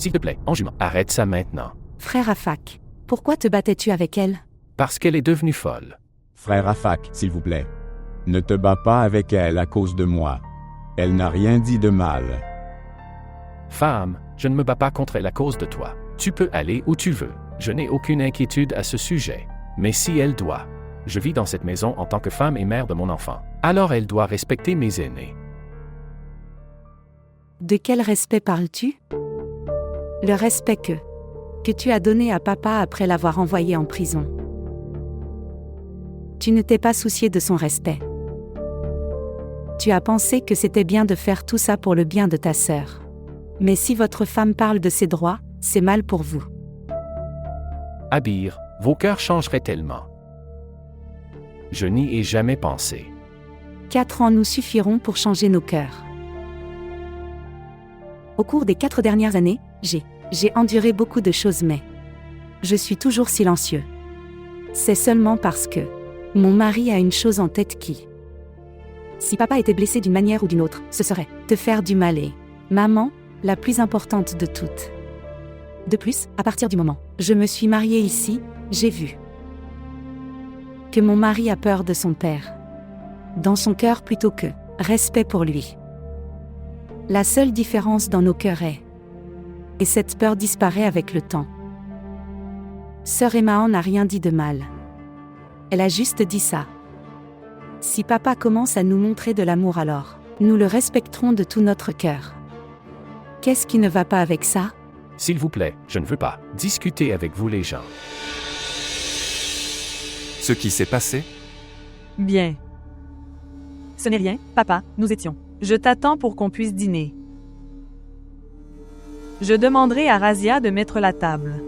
S'il te plaît, en jument, arrête ça maintenant. Frère Afak, pourquoi te battais-tu avec elle? Parce qu'elle est devenue folle. Frère Afak, s'il vous plaît. Ne te bats pas avec elle à cause de moi. Elle n'a rien dit de mal. Femme, je ne me bats pas contre elle à cause de toi. Tu peux aller où tu veux. Je n'ai aucune inquiétude à ce sujet. Mais si elle doit, je vis dans cette maison en tant que femme et mère de mon enfant. Alors elle doit respecter mes aînés. De quel respect parles-tu? Le respect que tu as donné à papa après l'avoir envoyé en prison. Tu ne t'es pas soucié de son respect. Tu as pensé que c'était bien de faire tout ça pour le bien de ta sœur. Mais si votre femme parle de ses droits, c'est mal pour vous. Abir, vos cœurs changeraient tellement. Je n'y ai jamais pensé. 4 ans nous suffiront pour changer nos cœurs. Au cours des 4 dernières années, j'ai enduré beaucoup de choses mais je suis toujours silencieux. C'est seulement parce que mon mari a une chose en tête qui... Si papa était blessé d'une manière ou d'une autre, ce serait te faire du mal et maman, la plus importante de toutes. De plus, à partir du moment où je me suis mariée ici, j'ai vu que mon mari a peur de son père. Dans son cœur plutôt que respect pour lui. La seule différence dans nos cœurs est... Et cette peur disparaît avec le temps. Sœur Emma n'a rien dit de mal. Elle a juste dit ça. Si papa commence à nous montrer de l'amour alors, nous le respecterons de tout notre cœur. Qu'est-ce qui ne va pas avec ça? S'il vous plaît, je ne veux pas discuter avec vous les gens. Ce qui s'est passé? Bien. Ce n'est rien, papa, nous étions. Je t'attends pour qu'on puisse dîner. Je demanderai à Razia de mettre la table.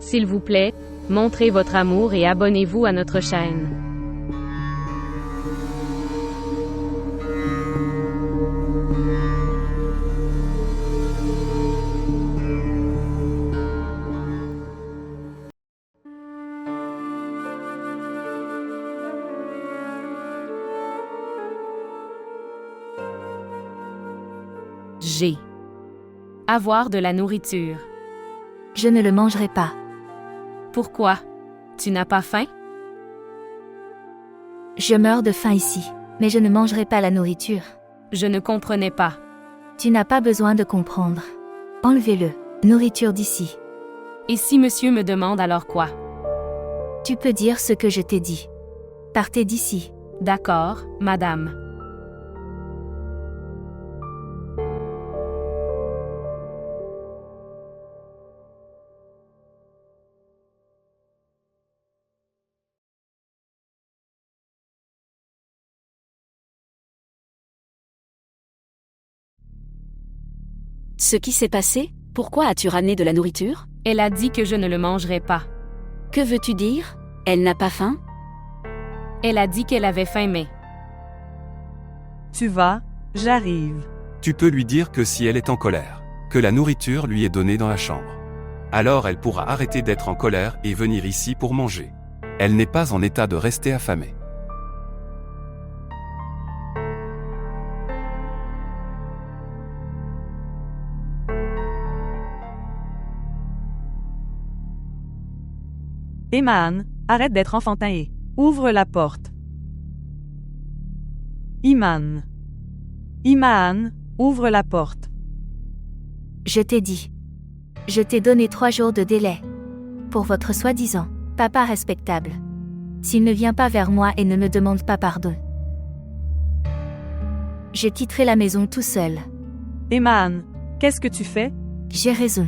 S'il vous plaît, montrez votre amour et abonnez-vous à notre chaîne. G. Avoir de la nourriture. Je ne le mangerai pas. Pourquoi? Tu n'as pas faim? Je meurs de faim ici, mais je ne mangerai pas la nourriture. Je ne comprenais pas. Tu n'as pas besoin de comprendre. Enlevez-le. Nourriture d'ici. Et si monsieur me demande alors quoi? Tu peux dire ce que je t'ai dit. Partez d'ici. D'accord, madame. Ce qui s'est passé? Pourquoi as-tu ramené de la nourriture? Elle a dit que je ne le mangerais pas. Que veux-tu dire? Elle n'a pas faim? Elle a dit qu'elle avait faim mais... Tu vas, j'arrive. Tu peux lui dire que si elle est en colère, que la nourriture lui est donnée dans la chambre. Alors elle pourra arrêter d'être en colère et venir ici pour manger. Elle n'est pas en état de rester affamée. Emaan, arrête d'être enfantin et ouvre la porte. Iman. Imaan, ouvre la porte. Je t'ai dit. Je t'ai donné 3 jours de délai. Pour votre soi-disant papa respectable. S'il ne vient pas vers moi et ne me demande pas pardon. Je quitterai la maison tout seul. Emaan, qu'est-ce que tu fais? J'ai raison.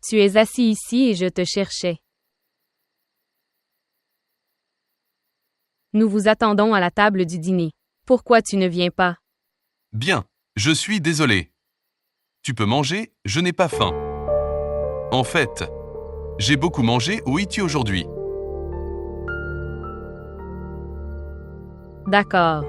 Tu es assis ici et je te cherchais. Nous vous attendons à la table du dîner. Pourquoi tu ne viens pas? Bien, je suis désolé. Tu peux manger, je n'ai pas faim. En fait, j'ai beaucoup mangé au Iti aujourd'hui. D'accord.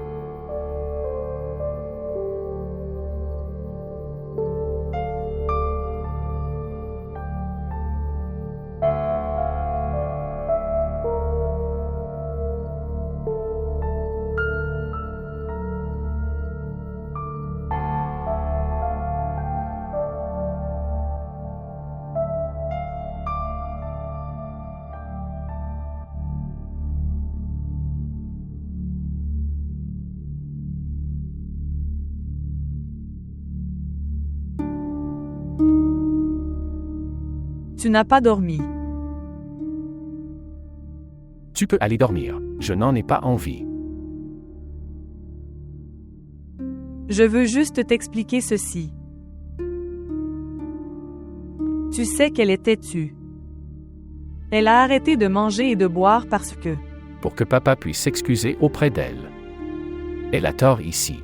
Tu n'as pas dormi. Tu peux aller dormir, je n'en ai pas envie. Je veux juste t'expliquer ceci. Tu sais qu'elle est têtue. Elle a arrêté de manger et de boire parce que... Pour que papa puisse s'excuser auprès d'elle. Elle a tort ici.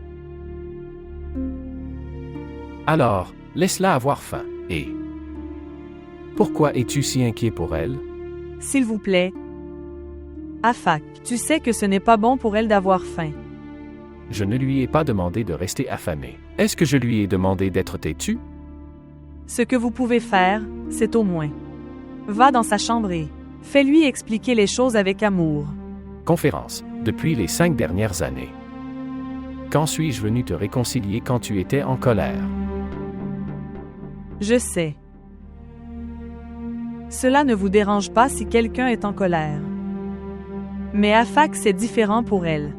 Alors, laisse-la avoir faim, et... Pourquoi es-tu si inquiet pour elle? S'il vous plaît. Afak, tu sais que ce n'est pas bon pour elle d'avoir faim. Je ne lui ai pas demandé de rester affamée. Est-ce que je lui ai demandé d'être têtue? Ce que vous pouvez faire, c'est au moins. Va dans sa chambre et fais-lui expliquer les choses avec amour. Conférence, depuis les 5 dernières années. Quand suis-je venu te réconcilier quand tu étais en colère? Je sais. Cela ne vous dérange pas si quelqu'un est en colère. Mais Afak, c'est différent pour elle.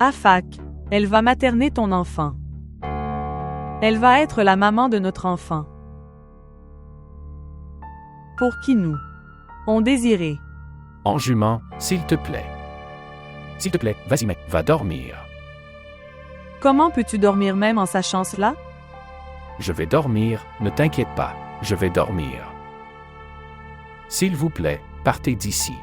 Afak, elle va materner ton enfant. Elle va être la maman de notre enfant. Pour qui nous on désirait. En jument, s'il te plaît. S'il te plaît, vas-y mec, va dormir. Comment peux-tu dormir même en sachant cela? Je vais dormir, ne t'inquiète pas, je vais dormir. S'il vous plaît, partez d'ici.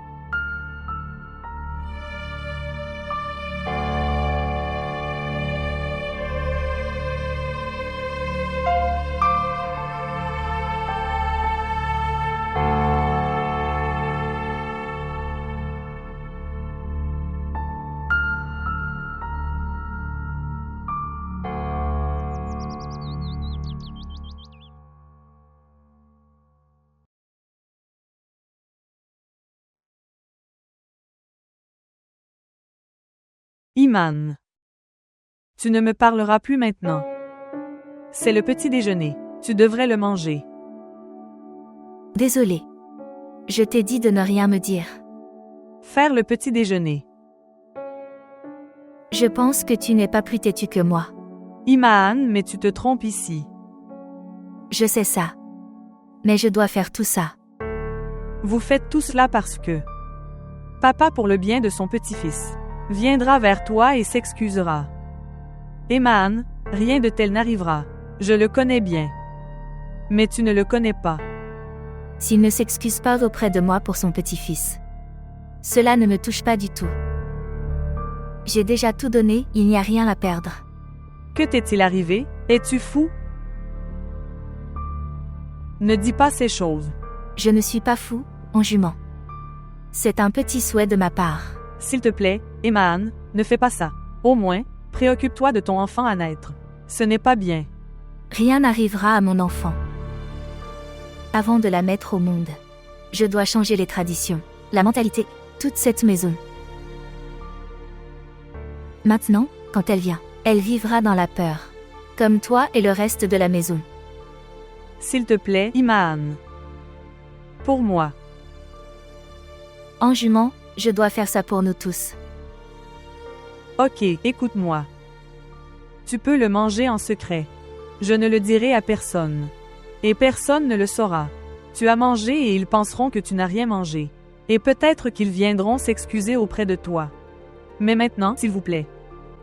Iman. Tu ne me parleras plus maintenant. C'est le petit déjeuner. Tu devrais le manger. Désolée. Je t'ai dit de ne rien me dire. Faire le petit déjeuner. Je pense que tu n'es pas plus têtu que moi. Iman, mais tu te trompes ici. Je sais ça. Mais je dois faire tout ça. Vous faites tout cela parce que papa, pour le bien de son petit-fils, viendra vers toi et s'excusera. Iman, rien de tel n'arrivera. Je le connais bien. Mais tu ne le connais pas. S'il ne s'excuse pas auprès de moi pour son petit-fils, cela ne me touche pas du tout. J'ai déjà tout donné, il n'y a rien à perdre. Que t'est-il arrivé? Es-tu fou? Ne dis pas ces choses. Je ne suis pas fou, en jument. C'est un petit souhait de ma part. S'il te plaît, Iman, ne fais pas ça. Au moins, préoccupe-toi de ton enfant à naître. Ce n'est pas bien. Rien n'arrivera à mon enfant. Avant de la mettre au monde, je dois changer les traditions, la mentalité, toute cette maison. Maintenant, quand elle vient, elle vivra dans la peur. Comme toi et le reste de la maison. S'il te plaît, Iman. Pour moi. En jument, je dois faire ça pour nous tous. Ok, écoute-moi. Tu peux le manger en secret. Je ne le dirai à personne. Et personne ne le saura. Tu as mangé et ils penseront que tu n'as rien mangé. Et peut-être qu'ils viendront s'excuser auprès de toi. Mais maintenant, s'il vous plaît.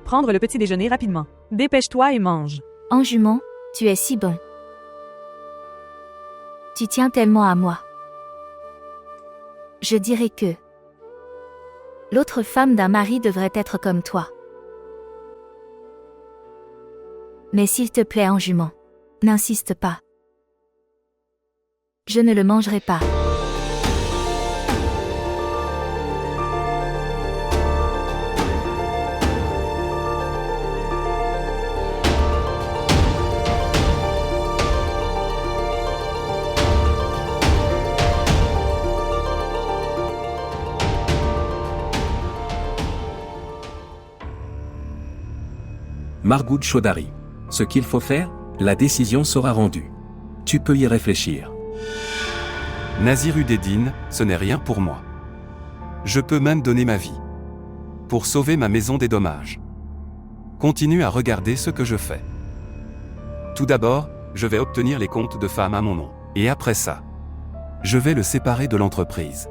Prendre le petit déjeuner rapidement. Dépêche-toi et mange. En jument, tu es si bon. Tu tiens tellement à moi. Je dirais que l'autre femme d'un mari devrait être comme toi. Mais s'il te plaît, en jument, n'insiste pas. Je ne le mangerai pas. Margoud Chaudhary. Ce qu'il faut faire, la décision sera rendue. Tu peux y réfléchir. Naziruddin, ce n'est rien pour moi. Je peux même donner ma vie. Pour sauver ma maison des dommages. Continue à regarder ce que je fais. Tout d'abord, je vais obtenir les comptes de femme à mon nom. Et après ça, je vais le séparer de l'entreprise.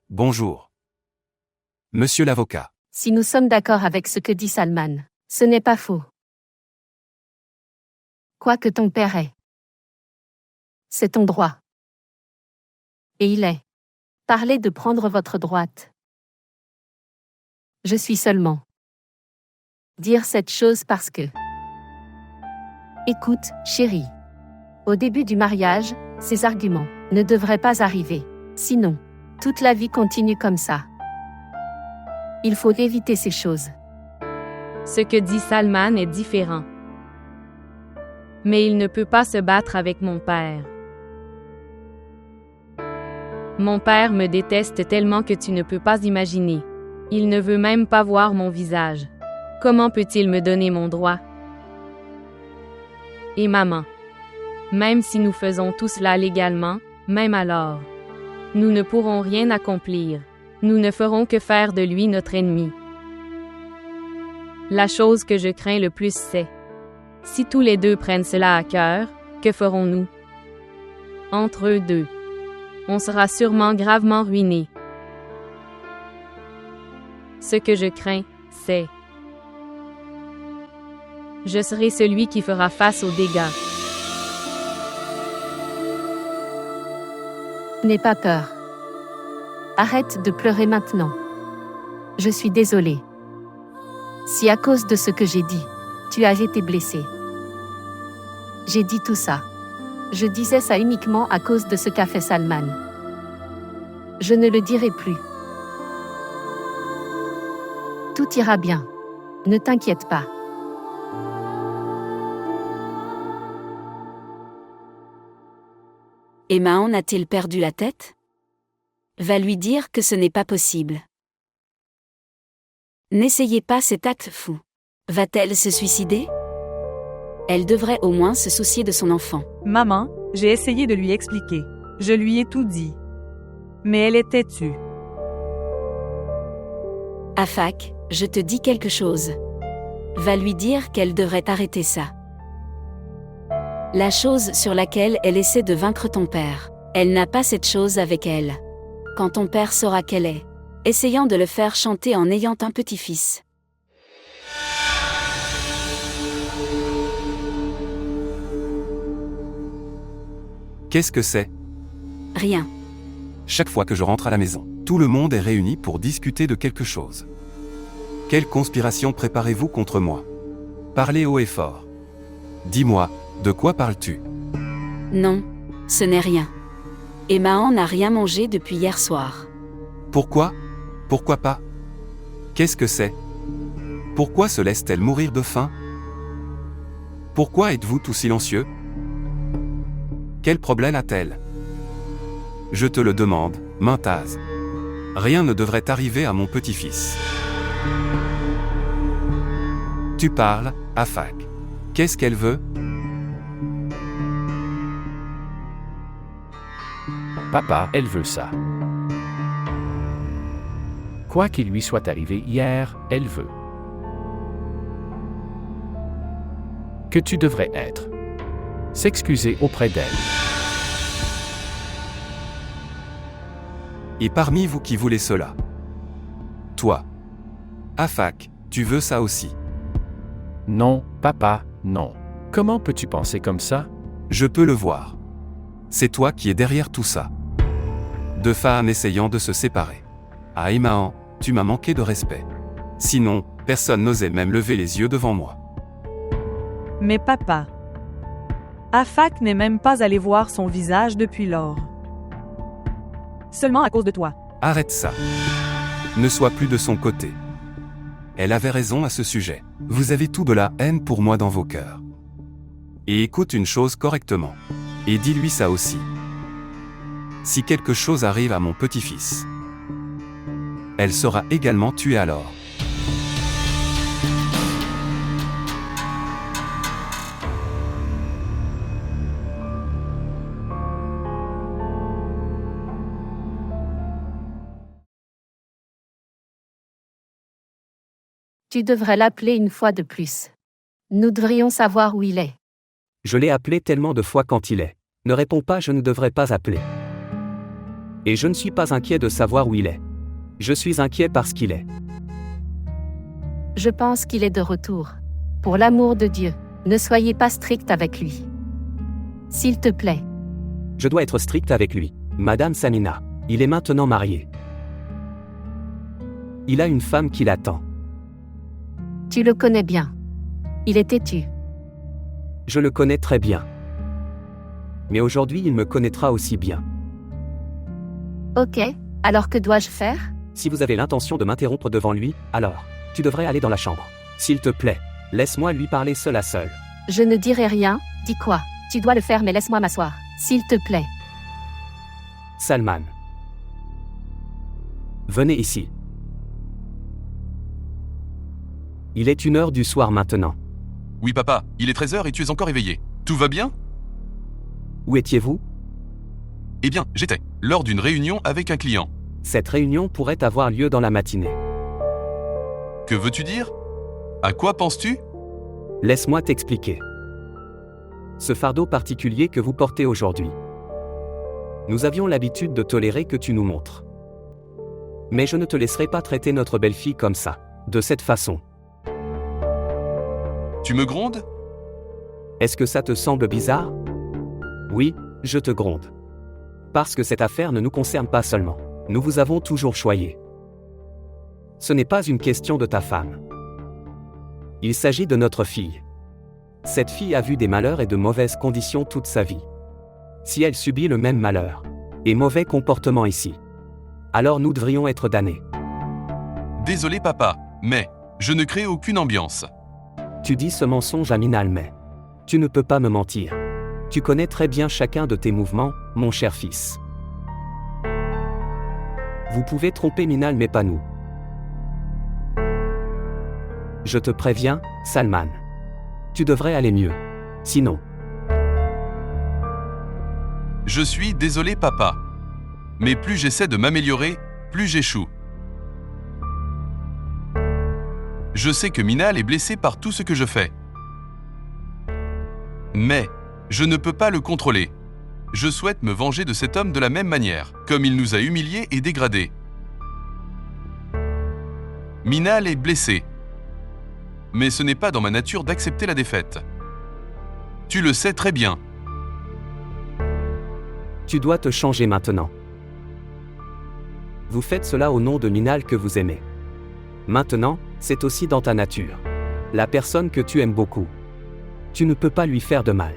Bonjour. Monsieur l'avocat. Si nous sommes d'accord avec ce que dit Salman, ce n'est pas faux. Quoi que ton père ait, c'est ton droit. Et il est. Parlez de prendre votre droite. Je suis seulement dire cette chose parce que... Écoute, chérie. Au début du mariage, ces arguments ne devraient pas arriver. Sinon, toute la vie continue comme ça. Il faut éviter ces choses. Ce que dit Salman est différent. Mais il ne peut pas se battre avec mon père. Mon père me déteste tellement que tu ne peux pas imaginer. Il ne veut même pas voir mon visage. Comment peut-il me donner mon droit? Et maman. Même si nous faisons tout cela légalement, même alors, nous ne pourrons rien accomplir. Nous ne ferons que faire de lui notre ennemi. La chose que je crains le plus c'est, si tous les deux prennent cela à cœur, que ferons-nous? Entre eux deux, on sera sûrement gravement ruinés. Ce que je crains, c'est... Je serai celui qui fera face aux dégâts. N'aie pas peur. Arrête de pleurer maintenant. Je suis désolée. Si à cause de ce que j'ai dit, tu as été blessé. J'ai dit tout ça. Je disais ça uniquement à cause de ce qu'a fait Salman. Je ne le dirai plus. Tout ira bien. Ne t'inquiète pas. Et Mahon a-t-il perdu la tête? Va lui dire que ce n'est pas possible. N'essayez pas cet acte fou. Va-t-elle se suicider? Elle devrait au moins se soucier de son enfant. Maman, j'ai essayé de lui expliquer. Je lui ai tout dit. Mais elle est têtue. Afak, je te dis quelque chose. Va lui dire qu'elle devrait arrêter ça. La chose sur laquelle elle essaie de vaincre ton père, elle n'a pas cette chose avec elle. Quand ton père saura qu'elle est, essayant de le faire chanter en ayant un petit-fils. Qu'est-ce que c'est? Rien. Chaque fois que je rentre à la maison, tout le monde est réuni pour discuter de quelque chose. Quelle conspiration préparez-vous contre moi? Parlez haut et fort. Dis-moi, de quoi parles-tu? Non, ce n'est rien. Et Mahon n'a rien mangé depuis hier soir. Pourquoi? Pourquoi pas? Qu'est-ce que c'est? Pourquoi se laisse-t-elle mourir de faim? Pourquoi êtes-vous tout silencieux? Quel problème a-t-elle? Je te le demande, Mintaz. Rien ne devrait arriver à mon petit-fils. Tu parles, Afak. Qu'est-ce qu'elle veut? Papa, elle veut ça. Quoi qu'il lui soit arrivé hier, elle veut. Que tu devrais être. S'excuser auprès d'elle. Et parmi vous qui voulez cela? Toi. Afak, tu veux ça aussi? Non, papa, non. Comment peux-tu penser comme ça? Je peux le voir. C'est toi qui es derrière tout ça. Deux femmes essayant de se séparer. Ah Mahon, tu m'as manqué de respect. Sinon, personne n'osait même lever les yeux devant moi. Mais papa, Afak n'est même pas allé voir son visage depuis lors. Seulement à cause de toi. Arrête ça. Ne sois plus de son côté. Elle avait raison à ce sujet. Vous avez tout de la haine pour moi dans vos cœurs. Et écoute une chose correctement. Et dis-lui ça aussi. Si quelque chose arrive à mon petit-fils, elle sera également tuée alors. Tu devrais l'appeler une fois de plus. Nous devrions savoir où il est. Je l'ai appelé tellement de fois quand il est. Ne réponds pas, je ne devrais pas appeler. Et je ne suis pas inquiet de savoir où il est. Je suis inquiet parce qu'il est. Je pense qu'il est de retour. Pour l'amour de Dieu, ne soyez pas strict avec lui. S'il te plaît. Je dois être strict avec lui. Madame Samina, il est maintenant marié. Il a une femme qui l'attend. Tu le connais bien. Il est têtu. Je le connais très bien. Mais aujourd'hui il me connaîtra aussi bien. Ok, alors que dois-je faire? Si vous avez l'intention de m'interrompre devant lui, alors, tu devrais aller dans la chambre. S'il te plaît, laisse-moi lui parler seul à seul. Je ne dirai rien, dis quoi? Tu dois le faire mais laisse-moi m'asseoir. S'il te plaît. Salman. Venez ici. Il est 1h du soir maintenant. Oui papa, il est 13h et tu es encore éveillé. Tout va bien? Où étiez-vous? Eh bien, j'étais lors d'une réunion avec un client. Cette réunion pourrait avoir lieu dans la matinée. Que veux-tu dire? À quoi penses-tu? Laisse-moi t'expliquer. Ce fardeau particulier que vous portez aujourd'hui. Nous avions l'habitude de tolérer que tu nous montres. Mais je ne te laisserai pas traiter notre belle-fille comme ça, de cette façon. Tu me grondes? Est-ce que ça te semble bizarre? Oui, je te gronde. Parce que cette affaire ne nous concerne pas seulement. Nous vous avons toujours choyé. Ce n'est pas une question de ta femme. Il s'agit de notre fille. Cette fille a vu des malheurs et de mauvaises conditions toute sa vie. Si elle subit le même malheur et mauvais comportement ici, alors nous devrions être damnés. Désolé papa, mais je ne crée aucune ambiance. Tu dis ce mensonge à Minal, mais tu ne peux pas me mentir. Tu connais très bien chacun de tes mouvements, mon cher fils. Vous pouvez tromper Minal mais pas nous. Je te préviens, Salman. Tu devrais aller mieux. Sinon. Je suis désolé papa. Mais plus j'essaie de m'améliorer, plus j'échoue. Je sais que Minal est blessé par tout ce que je fais. Mais, je ne peux pas le contrôler. Je souhaite me venger de cet homme de la même manière, comme il nous a humiliés et dégradés. Minal est blessé. Mais ce n'est pas dans ma nature d'accepter la défaite. Tu le sais très bien. Tu dois te changer maintenant. Vous faites cela au nom de Minal que vous aimez. Maintenant, c'est aussi dans ta nature. La personne que tu aimes beaucoup. Tu ne peux pas lui faire de mal.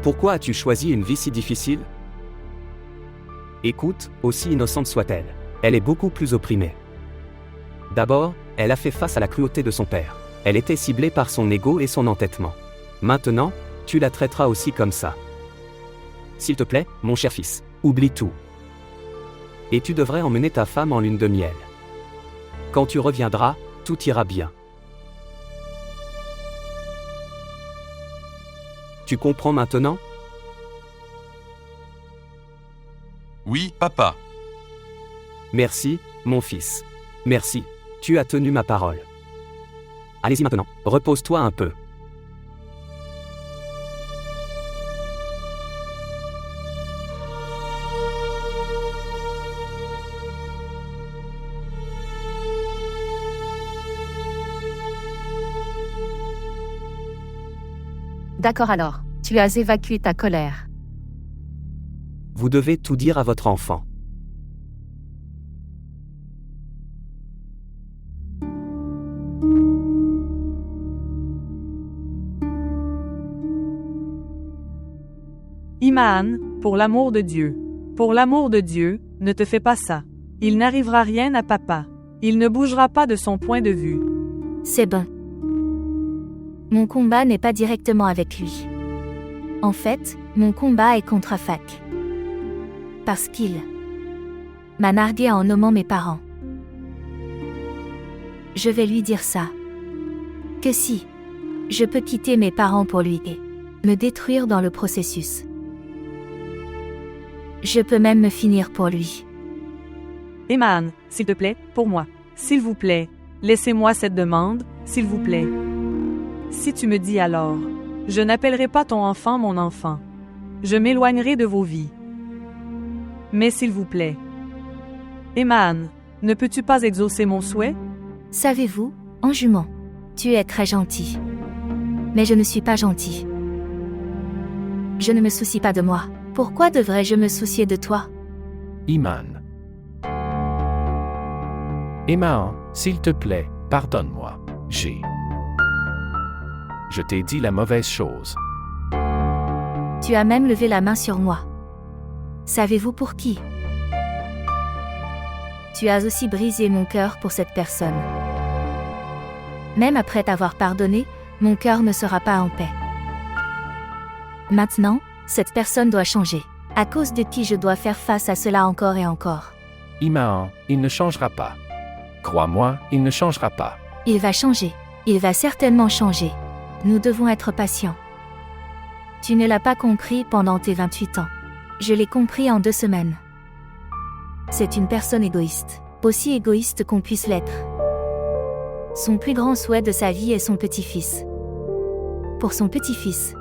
Pourquoi as-tu choisi une vie si difficile? Écoute, aussi innocente soit-elle, elle est beaucoup plus opprimée. D'abord, elle a fait face à la cruauté de son père. Elle était ciblée par son ego et son entêtement. Maintenant, tu la traiteras aussi comme ça. S'il te plaît, mon cher fils, oublie tout. Et tu devrais emmener ta femme en lune de miel. Quand tu reviendras, tout ira bien. Tu comprends maintenant? Oui, papa. Merci, mon fils. Merci. Tu as tenu ma parole. Allez-y maintenant, repose-toi un peu. D'accord alors, tu as évacué ta colère. Vous devez tout dire à votre enfant. Imaan, pour l'amour de Dieu. Pour l'amour de Dieu, ne te fais pas ça. Il n'arrivera rien à papa. Il ne bougera pas de son point de vue. C'est bon. Mon combat n'est pas directement avec lui. En fait, Mon combat est contre Afak. Parce qu'il m'a nargué en nommant mes parents. Je vais lui dire ça. Que si je peux quitter mes parents pour lui et me détruire dans le processus. Je peux même me finir pour lui. Eman, s'il te plaît, pour moi. S'il vous plaît, laissez-moi cette demande, s'il vous plaît. Si tu me dis alors, je n'appellerai pas ton enfant mon enfant. Je m'éloignerai de vos vies. Mais s'il vous plaît. Eman, ne peux-tu pas exaucer mon souhait? Savez-vous, en jument, tu es très gentil. Mais je ne suis pas gentil. Je ne me soucie pas de moi. Pourquoi devrais-je me soucier de toi? Iman. Eman, s'il te plaît, pardonne-moi. Je t'ai dit la mauvaise chose. Tu as même levé la main sur moi. Savez-vous pour qui? Tu as aussi brisé mon cœur pour cette personne. Même après t'avoir pardonné, mon cœur ne sera pas en paix. Maintenant, cette personne doit changer. À cause de qui je dois faire face à cela encore et encore. Iman, il ne changera pas. Crois-moi, il ne changera pas. Il va changer. Il va certainement changer. Nous devons être patients. Tu ne l'as pas compris pendant tes 28 ans. Je l'ai compris en 2 semaines. C'est une personne égoïste. Aussi égoïste qu'on puisse l'être. Son plus grand souhait de sa vie est son petit-fils. Pour son petit-fils,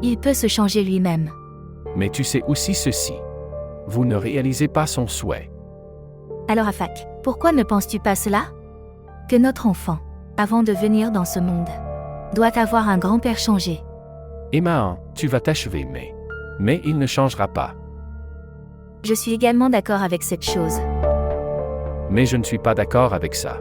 il peut se changer lui-même. Mais tu sais aussi ceci. Vous ne réalisez pas son souhait. Alors Afak, pourquoi ne penses-tu pas cela? Que notre enfant, avant de venir dans ce monde, doit avoir un grand-père changé. Eman, tu vas t'achever mais il ne changera pas. Je suis également d'accord avec cette chose. Mais je ne suis pas d'accord avec ça.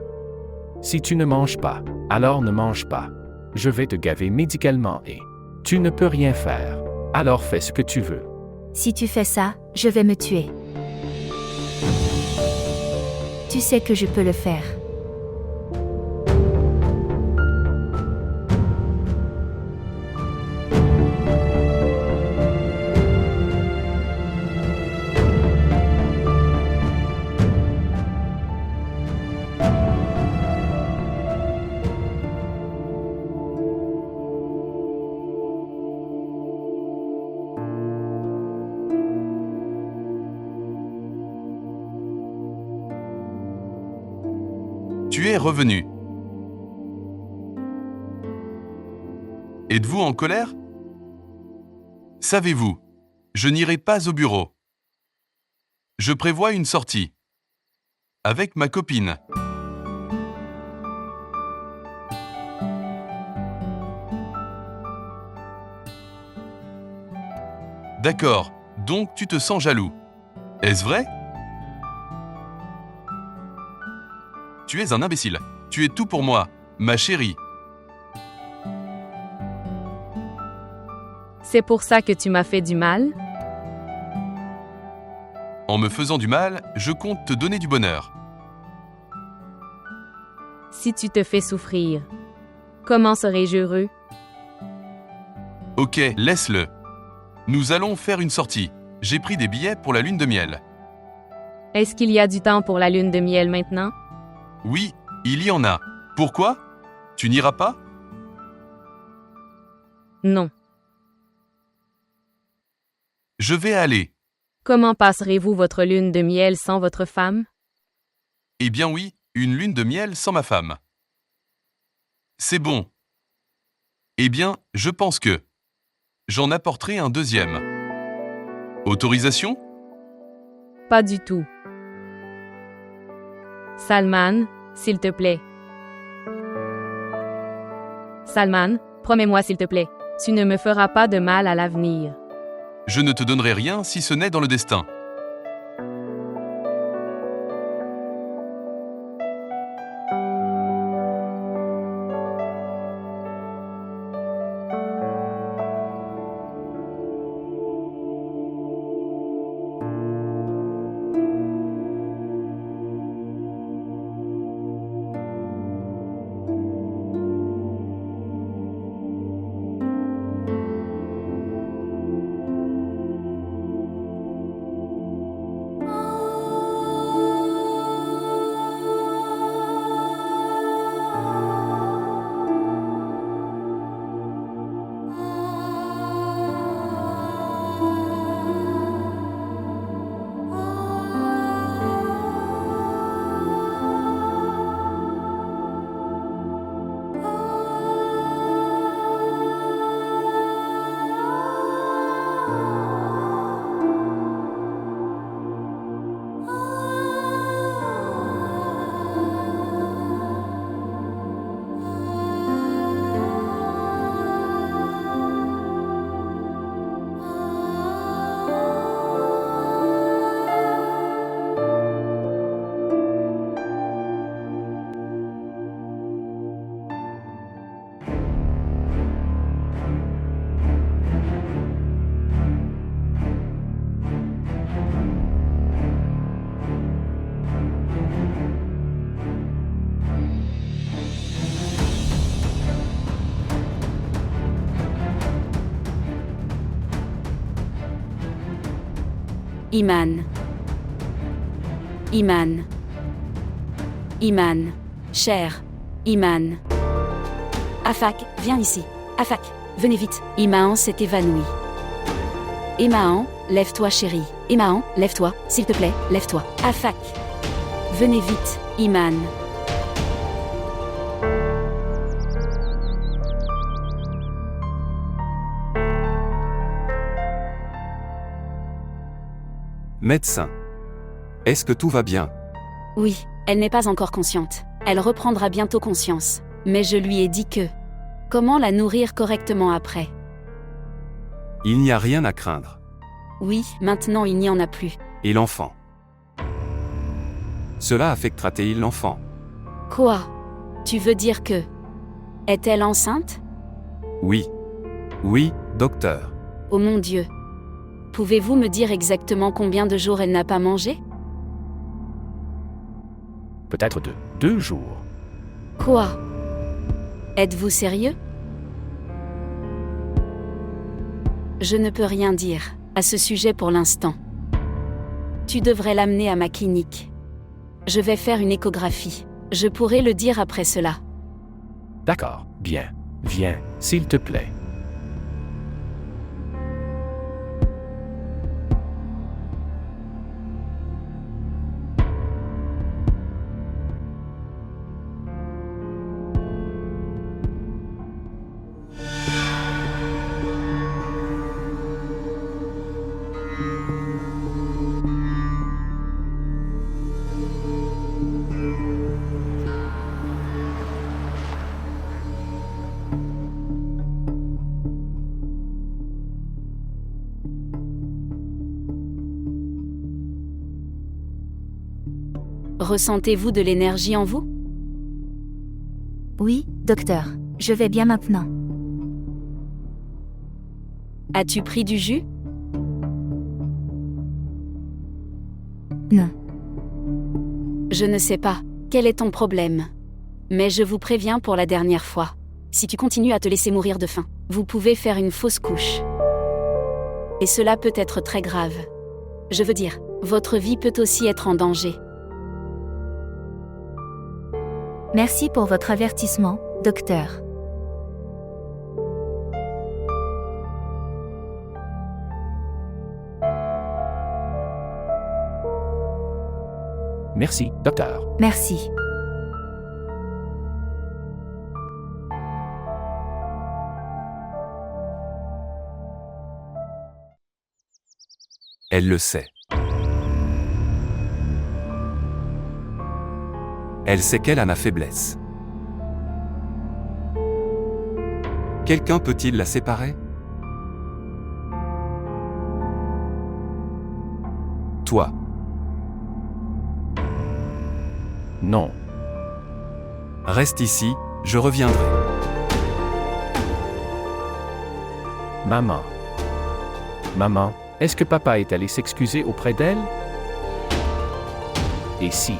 Si tu ne manges pas, alors ne mange pas. Je vais te gaver médicalement et tu ne peux rien faire. Alors fais ce que tu veux. Si tu fais ça, je vais me tuer. Tu sais que je peux le faire. Tu es revenu. Êtes-vous en colère? Savez-vous, je n'irai pas au bureau. Je prévois une sortie. Avec ma copine. D'accord, donc tu te sens jaloux. Est-ce vrai? Tu es un imbécile. Tu es tout pour moi, ma chérie. C'est pour ça que tu m'as fait du mal? En me faisant du mal, je compte te donner du bonheur. Si tu te fais souffrir, comment serais-je heureux? Ok, laisse-le. Nous allons faire une sortie. J'ai pris des billets pour la lune de miel. Est-ce qu'il y a du temps pour la lune de miel maintenant? Oui, il y en a. Pourquoi? Tu n'iras pas? Non. Je vais aller. Comment passerez-vous votre lune de miel sans votre femme? Eh bien oui, une lune de miel sans ma femme. C'est bon. Eh bien, je pense que j'en apporterai un deuxième. Autorisation? Pas du tout. Salman, s'il te plaît. Salman, promets-moi s'il te plaît, tu ne me feras pas de mal à l'avenir. Je ne te donnerai rien si ce n'est dans le destin. Iman. Iman. Iman. Cher. Iman. Afak, viens ici. Afak, venez vite. Imaan s'est évanoui. Imaan, lève-toi chérie. Imaan, lève-toi, s'il te plaît, lève-toi. Afak. Venez vite, Iman. Médecin. Est-ce que tout va bien? Oui, elle n'est pas encore consciente. Elle reprendra bientôt conscience. Mais je lui ai dit que... Comment la nourrir correctement après? Il n'y a rien à craindre. Oui, maintenant il n'y en a plus. Et l'enfant? Cela affectera-t-il l'enfant? Quoi? Tu veux dire que... Est-elle enceinte? Oui. Oui, docteur. Oh mon Dieu. Pouvez-vous me dire exactement combien de jours elle n'a pas mangé? Peut-être 2 jours. Quoi? Êtes-vous sérieux? Je ne peux rien dire à ce sujet pour l'instant. Tu devrais l'amener à ma clinique. Je vais faire une échographie. Je pourrai le dire après cela. D'accord, bien. Viens, s'il te plaît. Ressentez-vous de l'énergie en vous? Oui, docteur. Je vais bien maintenant. As-tu pris du jus? Non. Je ne sais pas. Quel est ton problème? Mais je vous préviens pour la dernière fois. Si tu continues à te laisser mourir de faim, vous pouvez faire une fausse couche. Et cela peut être très grave. Je veux dire, votre vie peut aussi être en danger. Merci pour votre avertissement, docteur. Merci, docteur. Merci. Elle le sait. Elle sait qu'elle a ma faiblesse. Quelqu'un peut-il la séparer? Toi. Non. Reste ici, je reviendrai. Maman. Maman, est-ce que papa est allé s'excuser auprès d'elle? Et si?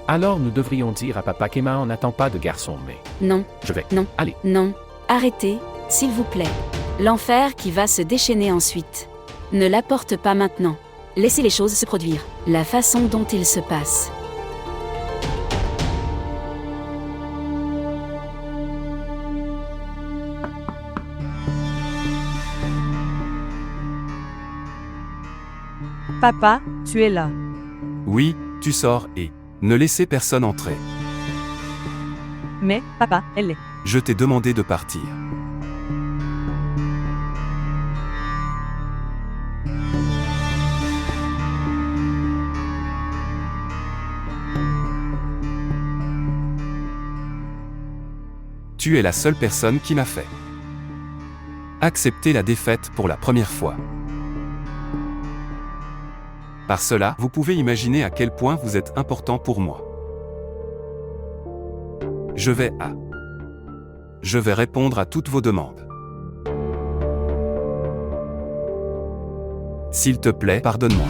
Alors nous devrions dire à papa qu'Emma n'attend pas de garçon, mais... Non. Je vais... Non. Allez. Non. Arrêtez, s'il vous plaît. L'enfer qui va se déchaîner ensuite. Ne l'apporte pas maintenant. Laissez les choses se produire, la façon dont il se passe. Papa, tu es là. Oui, tu sors et... Ne laissez personne entrer. Mais, papa, elle est. Je t'ai demandé de partir. Tu es la seule personne qui m'a fait accepter la défaite pour la première fois. Par cela, vous pouvez imaginer à quel point vous êtes important pour moi. Je vais répondre à toutes vos demandes. S'il te plaît, pardonne-moi.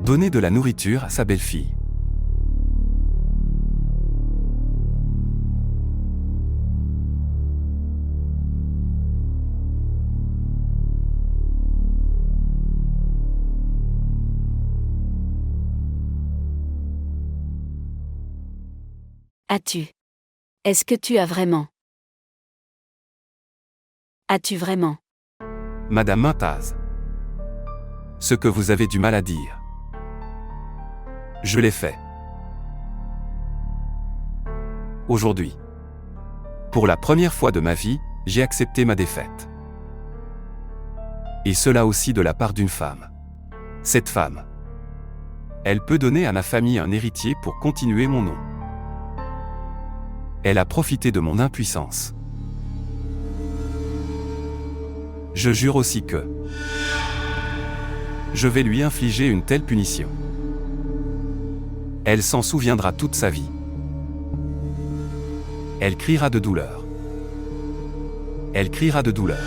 donner de la nourriture à sa belle-fille. As-tu? Est-ce que tu as vraiment? As-tu vraiment? Madame Mintaz. Ce que vous avez du mal à dire. Je l'ai fait. Aujourd'hui. Pour la première fois de ma vie, j'ai accepté ma défaite. Et cela aussi de la part d'une femme. Cette femme. Elle peut donner à ma famille un héritier pour continuer mon nom. Elle a profité de mon impuissance. Je jure aussi que je vais lui infliger une telle punition. Elle s'en souviendra toute sa vie. Elle criera de douleur. Elle criera de douleur.